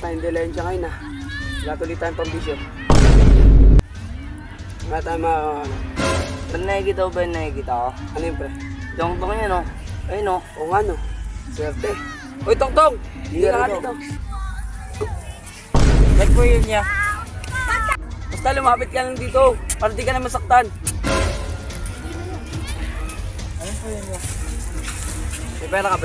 tayong dilensya ngayon ah. Wala tuloy tayong pambisyo. Wala tayong mga ano. Nakikita ko ba yung nakikita ko? Ano yun pre? Tong-tong yan o. Ayun o. Oo nga no. Swerte. Uy Tong-tong! Hindi ka dito. Like po yun niya. Basta lumapit ka lang dito. Para di ka na masaktan. Ayun po yun niya. May pera ka ba dyan?